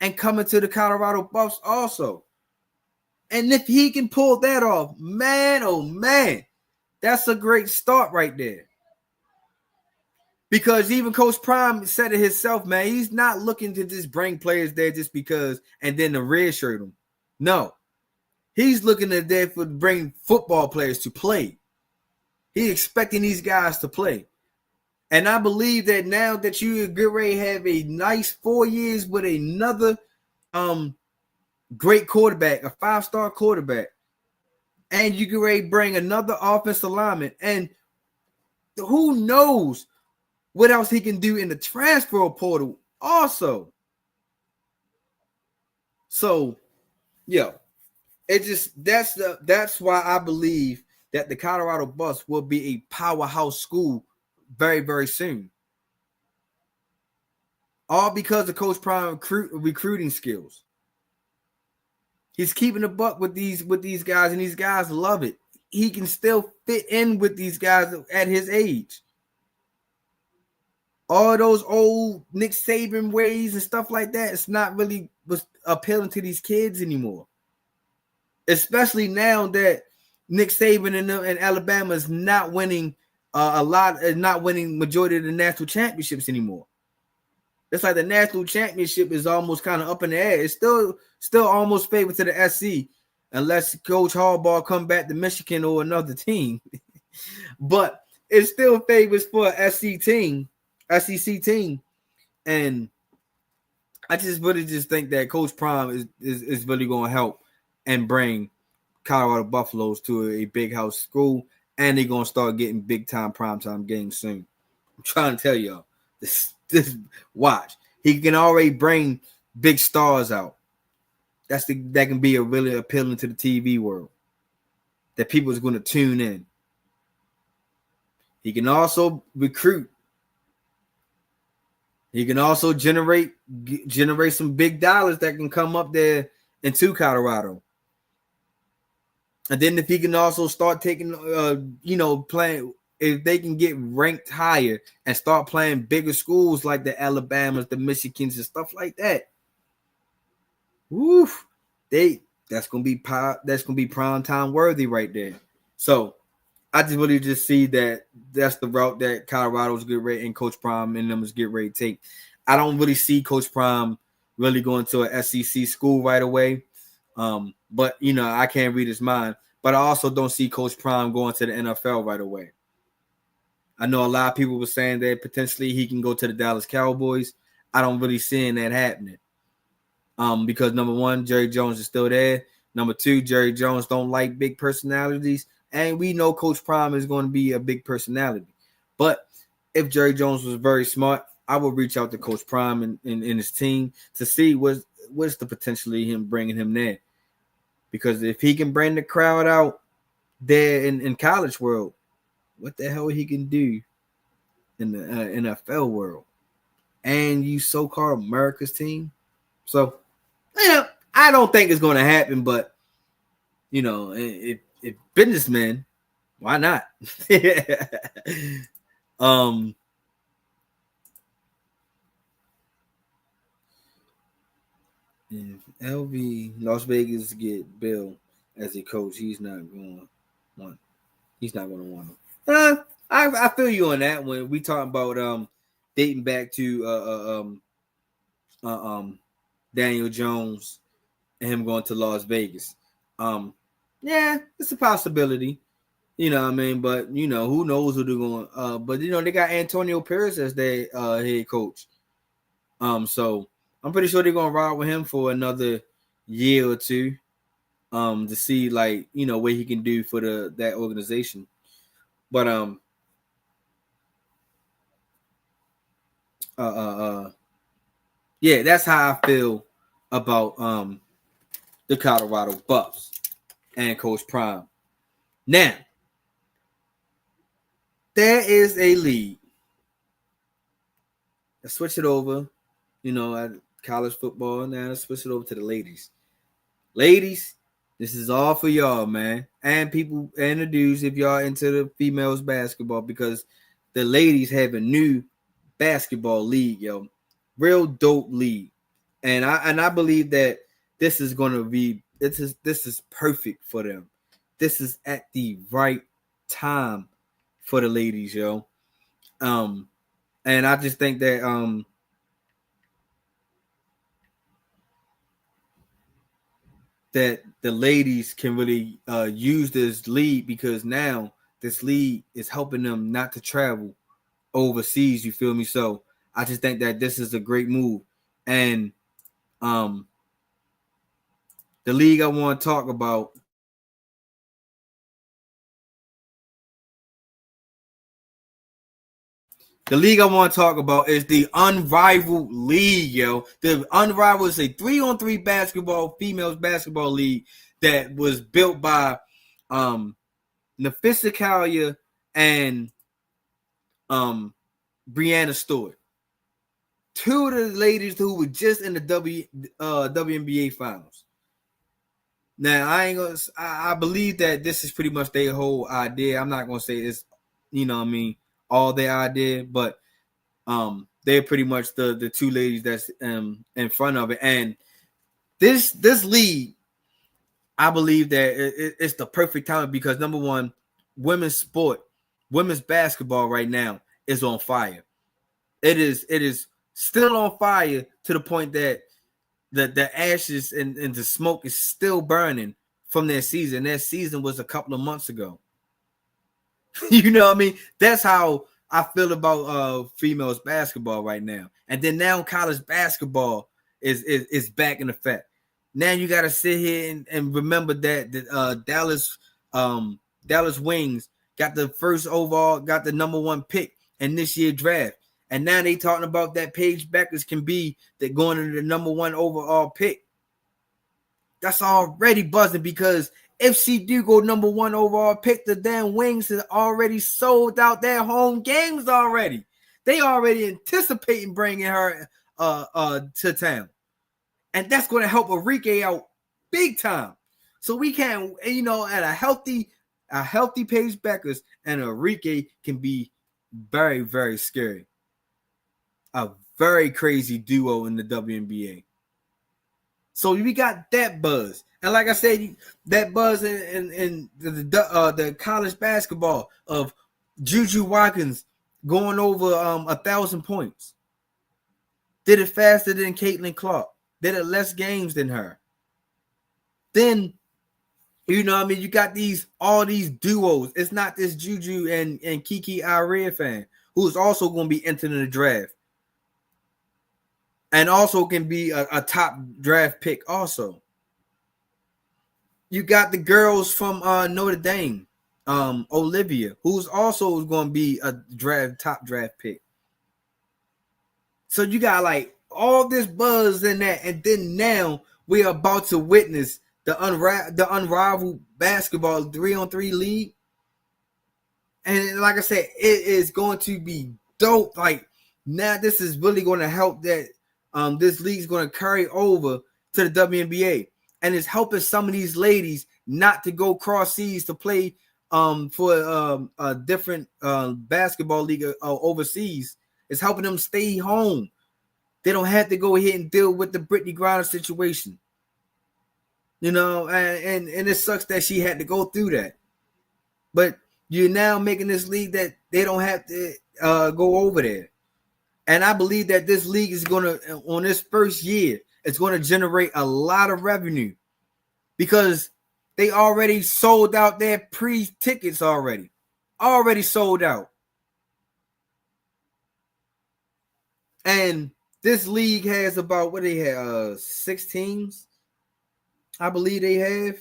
and coming to the Colorado Buffs also. And if he can pull that off, man, oh man, that's a great start right there. Because even Coach Prime said it himself, man, he's not looking to just bring players there just because and then to redshirt them. No. He's looking at there for bring football players to play. He's expecting these guys to play. And I believe that now that you get ready to have a nice 4 years with another great quarterback, a 5-star quarterback, and you get ready to bring another offensive lineman, and who knows what else he can do in the transfer portal also. So, that's why I believe that the Colorado Buffs will be a powerhouse school very, very soon. All because of Coach Prime recruiting skills. He's keeping the buck with these guys, and these guys love it. He can still fit in with these guys at his age. All those old Nick Saban ways and stuff like that, it's not really was appealing to these kids anymore. Especially now that Nick Saban and Alabama is not winning not winning majority of the national championships anymore. It's like the national championship is almost kind of up in the air. It's still almost favored to the SC, unless Coach Harbaugh come back to Michigan or another team. But it still favors for an SEC team. And I really think that Coach Prime is really going to help and bring Colorado Buffaloes to a big house school, and they're going to start getting big-time primetime games soon. I'm trying to tell y'all, this watch. He can already bring big stars out. That can be a really appealing to the TV world, that people is going to tune in. He can also recruit. He can also generate some big dollars that can come up there into Colorado. And then if he can also start taking, playing, if they can get ranked higher and start playing bigger schools like the Alabamas, the Michigans, and stuff like that. Woof, that's gonna be prime time worthy right there. So I just really just see that that's the route that Colorado's get ready and Coach Prime and them is get ready to take. I don't really see Coach Prime really going to a SEC school right away. But I can't read his mind. But I also don't see Coach Prime going to the NFL right away. I know a lot of people were saying that potentially he can go to the Dallas Cowboys. I don't really see that happening. Because number one, Jerry Jones is still there. Number two, Jerry Jones don't like big personalities. And we know Coach Prime is going to be a big personality. But if Jerry Jones was very smart, I would reach out to Coach Prime and his team to see what what's the potentially him bringing him there? Because if he can bring the crowd out there in college world, what the hell he can do in the NFL world? And you so-called America's team. So, yeah, I don't think it's going to happen, but, you know, if businessmen, why not? If LV Las Vegas get Bill as a coach, he's not going to want. He's not going to want him. I feel you on that when we talking about dating back to Daniel Jones and him going to Las Vegas. Yeah, it's a possibility. You know what I mean? But, you know, who knows who they're going but, you know, they got Antonio Pierce as their head coach. So I'm pretty sure they're going to ride with him for another year or two to see, like, you know, what he can do for that organization. But, yeah, that's how I feel about the Colorado Buffs and Coach Prime. Now, there is a league. Let's switch it over, you know, at college football. Now let's switch it over to the ladies. Ladies, this is all for y'all, man. And people and the dudes if y'all into the females basketball, because the ladies have a new basketball league, yo. Real dope league. And I believe that this is gonna be this is perfect for them. This is at the right time for the ladies, yo. And I just think that that the ladies can really use this league, because now this league is helping them not to travel overseas. You feel me? So I just think that this is a great move. And the league I want to talk about is the Unrivaled League, yo. The Unrivaled is a 3-on-3 basketball, females basketball league that was built by Nafisa Kalia and Brianna Stewart. Two of the ladies who were just in the WNBA finals. Now, I believe that this is pretty much their whole idea. I'm not gonna say it's, you know what I mean, all their idea, but they're pretty much the two ladies that's in front of it. And this league, I believe that it's the perfect time, because number one, women's basketball right now is on fire. It is still on fire to the point that the ashes and the smoke is still burning from their season. Their season was a couple of months ago. You know what I mean? That's how I feel about females basketball right now. And then now college basketball is back in effect. Now you got to sit here and remember that the Dallas Wings got the first overall, got the number 1 pick in this year's draft. And now they talking about that Paige Beckers can be that going into the number 1 overall pick. That's already buzzing, because if she do go number 1 overall pick, the damn Wings has already sold out their home games already. They already anticipating bringing her to town. And that's going to help Enrique out big time. So we can, you know, at a healthy Paige Beckers and Enrique can be very, very scary. A very crazy duo in the WNBA. So we got that buzz. And like I said, that buzz in the college basketball of Juju Watkins going over 1,000 points. Did it faster than Caitlin Clark. Did it less games than her. Then, you know what I mean, you got all these duos. It's not this Juju and Kiki Aria fan who's also going to be entering the draft. And also can be a top draft pick also. You got the girls from Notre Dame, Olivia, who's also going to be a top draft pick. So you got like all this buzz and that, and then now we are about to witness the unrivaled basketball 3-on-3 league. And like I said, it is going to be dope. Like now, this is really going to help that this league is going to carry over to the WNBA, and it's helping some of these ladies not to go cross seas to play for a different basketball league overseas. It's helping them stay home. They don't have to go ahead and deal with the Brittany Griner situation. You know, and it sucks that she had to go through that. But you're now making this league that they don't have to go over there. And I believe that this league is going to, on this first year, it's going to generate a lot of revenue because they already sold out their pre-tickets already sold out. And this league has about, what they have, 6 teams, I believe they have.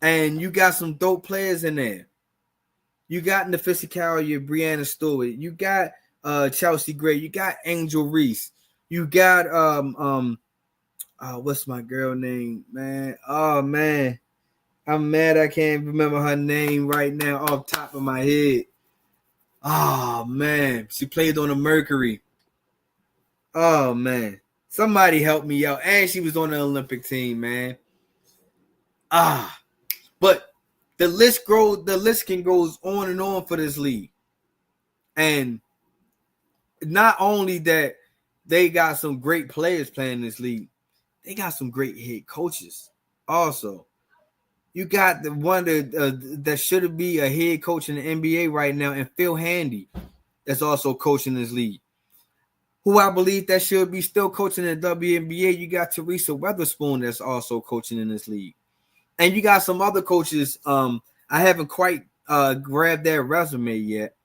And you got some dope players in there. You got in the physicality, Brianna Stewart. You got Chelsea Gray. You got Angel Reese. You got what's my girl name, man? Oh man, I'm mad I can't remember her name right now off the top of my head. Oh man, she played on the Mercury. Oh man, somebody help me out. And she was on the Olympic team, man. But the list can goes on and on for this league. And not only that, they got some great players playing in this league, they got some great head coaches also. You got the one that should be a head coach in the NBA right now, and Phil Handy, that's also coaching this league, who I believe that should be still coaching in the WNBA. You got Teresa Weatherspoon that's also coaching in this league. And you got some other coaches. I haven't quite grabbed their resume yet,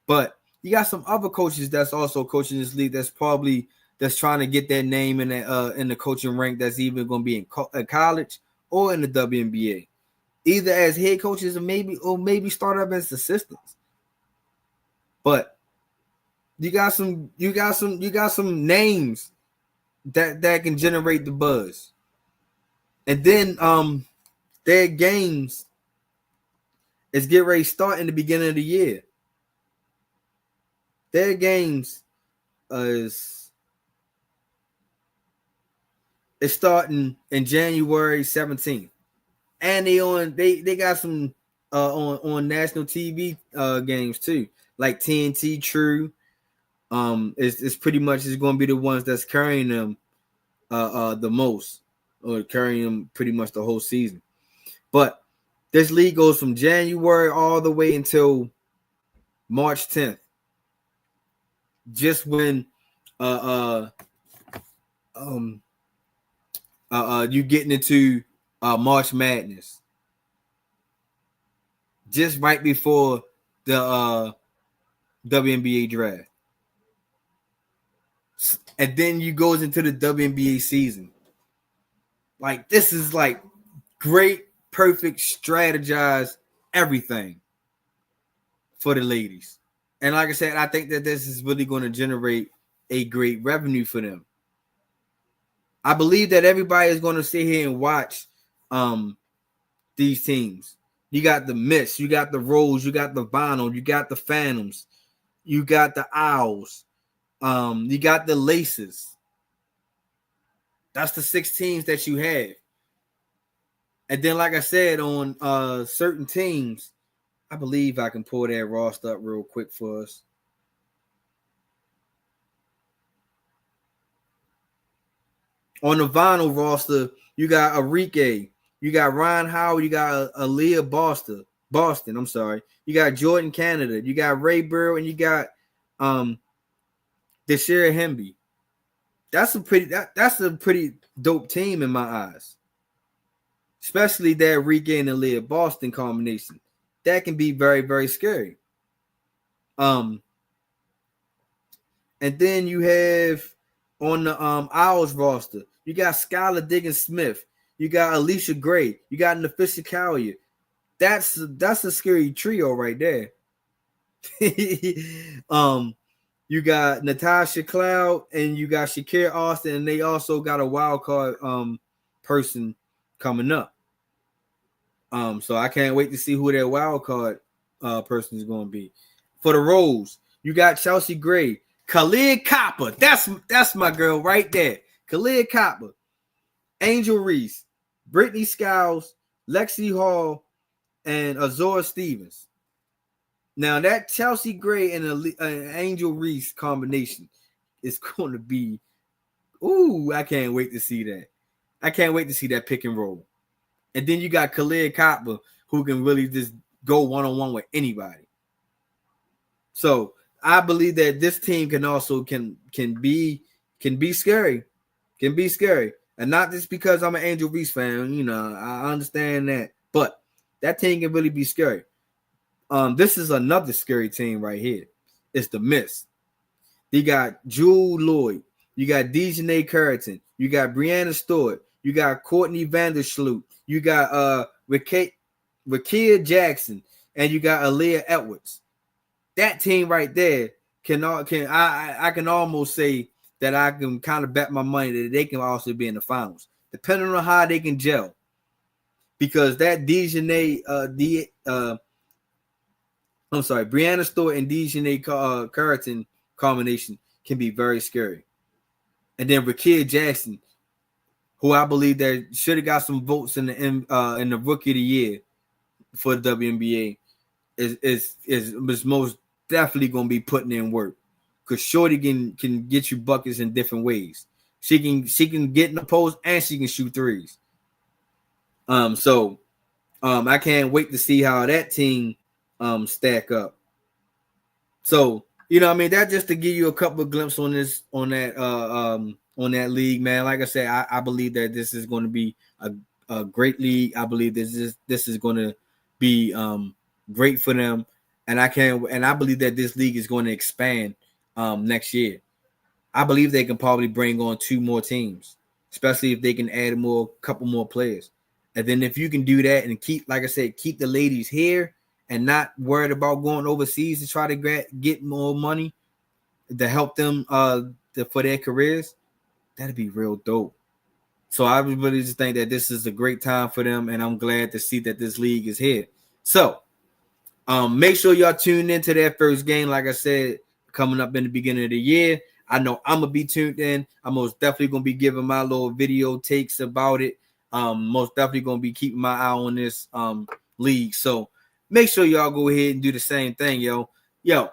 but you got some other coaches that's also coaching this league. That's trying to get their name in the coaching rank. That's even going to be in college or in the WNBA, either as head coaches or maybe start up as assistants. But you got some names that can generate the buzz. And then their games is get ready to start in the beginning of the year. Their games is starting in January 17th. And they got some on national TV games too, like TNT True. It's pretty much is going to be the ones that's carrying them the most, or carrying them pretty much the whole season. But this league goes from January all the way until March 10th. Just when you getting into March Madness. Just right before the WNBA draft. And then you goes into the WNBA season. Like, this is like great, perfect, strategized everything for the ladies. And like I said, I think that this is really going to generate a great revenue for them. I believe that everybody is going to sit here and watch these teams. You got the Mist, you got the Rose, you got the Vinyl, you got the Phantoms, you got the Owls, you got the Laces. That's the 6 teams that you have. And then, like I said, on certain teams, I believe I can pull that roster up real quick for us. On the Vinyl roster, you got Enrique, you got Ryan Howard, you got Aaliyah Boston. I'm sorry. You got Jordan Canada, you got Ray Burrow, and you got Deshara Hemby. That's a pretty dope team in my eyes. Especially that Enrique and Aaliyah Boston combination. That can be very, very scary. And then you have on the Owls roster, you got Skylar Diggins-Smith, you got Alicia Gray, you got Nafisa Callier. That's a scary trio right there. You got Natasha Cloud and you got Shakira Austin, and they also got a wild card person coming up. So I can't wait to see who that wild card person is going to be. For the Rose, you got Chelsea Gray, Khalid Copper. That's my girl right there. Khalid Copper, Angel Reese, Brittany Skiles, Lexi Hall, and Azora Stevens. Now that Chelsea Gray and Angel Reese combination is going to be, I can't wait to see that. I can't wait to see that pick and roll. And then you got Khalid Copper, who can really just go one-on-one with anybody. So I believe that this team can also can be scary. Can be scary. And not just because I'm an Angel Reese fan, I understand that. But that team can really be scary. This is another scary team right here. It's the Mist. You got Jewel Lloyd. You got Dejanay Currington. You got Brianna Stewart. You got Courtney Vandersloot. You got Rakia Jackson. And you got Aaliyah Edwards. That team right there I can almost say that I can kind of bet my money that they can also be in the finals, depending on how they can gel. Because that Brianna Stewart and Dejanay Currington combination can be very scary. And then Rakia Jackson, who I believe that should have got some votes in the Rookie of the Year for the WNBA, is most definitely going to be putting in work, because Shorty can get you buckets in different ways. She can get in the post and she can shoot threes. So I can't wait to see how that team stack up. So that just to give you a couple of glimpses on that league, man. Like I said, I believe that this is going to be a great league. I believe this is going to be great for them, and I believe that this league is going to expand next year. I believe they can probably bring on 2 more teams, especially if they can add a couple more players. And then if you can do that and keep the ladies here and not worried about going overseas to try to get more money to help them for their careers, that'd be real dope. So I really just think that this is a great time for them, and I'm glad to see that this league is here. So make sure y'all tune into that first game, like I said, coming up in the beginning of the year. I know I'm going to be tuned in. I'm most definitely going to be giving my little video takes about it. Most definitely going to be keeping my eye on this league. So make sure y'all go ahead and do the same thing, yo. Yo,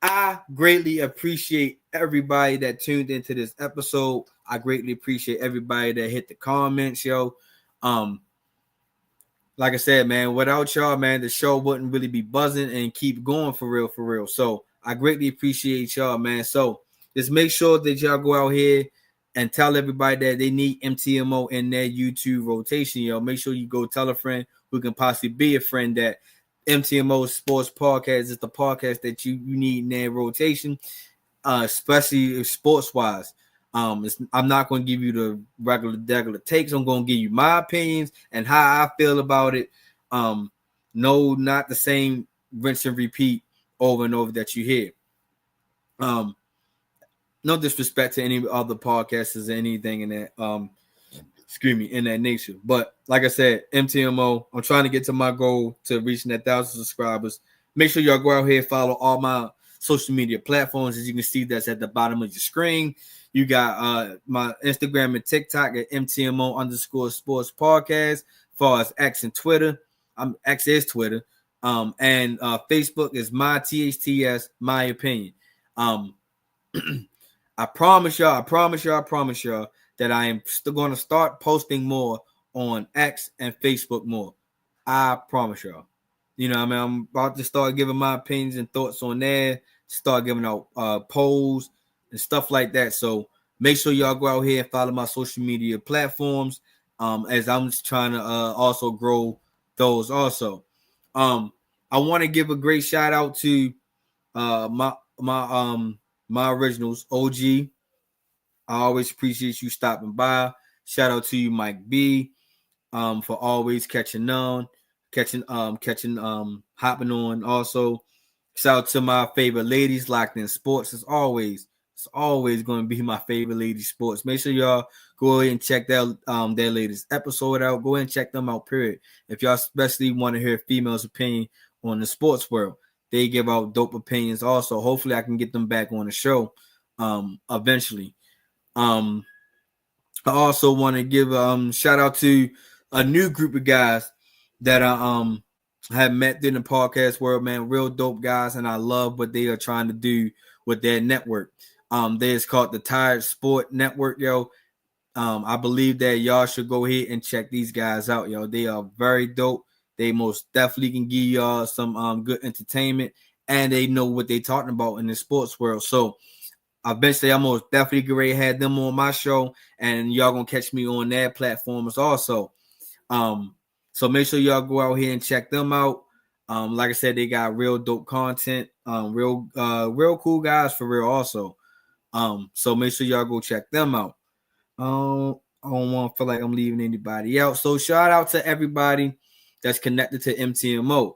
I greatly appreciate everybody that tuned into this episode. I greatly appreciate everybody that hit the comments, yo. Like I said, man, without y'all, man, the show wouldn't really be buzzing and keep going for real. So I greatly appreciate y'all, man. So just make sure that y'all go out here and tell everybody that they need MTMO in their YouTube rotation, yo. Make sure you go tell a friend who can possibly be a friend that MTMO Sports Podcast is the podcast that you need in their rotation, especially sports-wise. I'm not going to give you the regular takes. I'm going to give you my opinions and how I feel about it. No, not the same rinse and repeat over and over that you hear. No disrespect to any other podcasters or anything in that in that nature. But like I said, MTMO, I'm trying to get to my goal to reaching 1,000 subscribers. Make sure y'all go out here and follow all my social media platforms. As you can see, that's at the bottom of your screen. You got my Instagram and TikTok at MTMO_sports podcast. As far as X and Twitter, X is Twitter. And Facebook is my THTS, my opinion. I promise y'all that I am still going to start posting more on X and Facebook more. I promise y'all. I'm about to start giving my opinions and thoughts on there, start giving out polls and stuff like that. So make sure y'all go out here and follow my social media platforms, as I'm just trying to also grow those also. I want to give a great shout out to my originals, OG. I always appreciate you stopping by. Shout out to you, Mike B, for always hopping on also. Shout out to my favorite ladies locked in sports as always. It's always going to be my favorite lady sports. Make sure y'all go ahead and check their latest episode out. Go ahead and check them out, period. If y'all especially want to hear females' opinion on the sports world, they give out dope opinions also. Hopefully I can get them back on the show eventually. I also want to give shout out to a new group of guys that I have met in the podcast world, man. Real dope guys, and I love what they are trying to do with their network. It's called the Tired Sport Network, yo. I believe that y'all should go ahead and check these guys out, yo. They are very dope. They most definitely can give y'all some good entertainment, and they know what they're talking about in the sports world. So eventually, I'm most definitely get ready to have them on my show, and y'all gonna catch me on their platforms also. So make sure y'all go out here and check them out. Like I said, they got real dope content, real cool guys for real also. So make sure y'all go check them out. I don't want to feel like I'm leaving anybody out. So shout out to everybody that's connected to MTMO.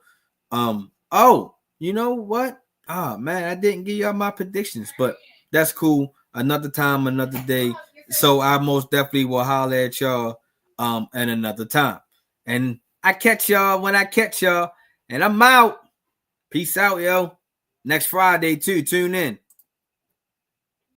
Oh, you know what? Ah, man, I didn't give y'all my predictions, but that's cool. Another time, another day. So I most definitely will holler at y'all at another time. And I catch y'all when I catch y'all. And I'm out. Peace out, yo. Next Friday, too. Tune in.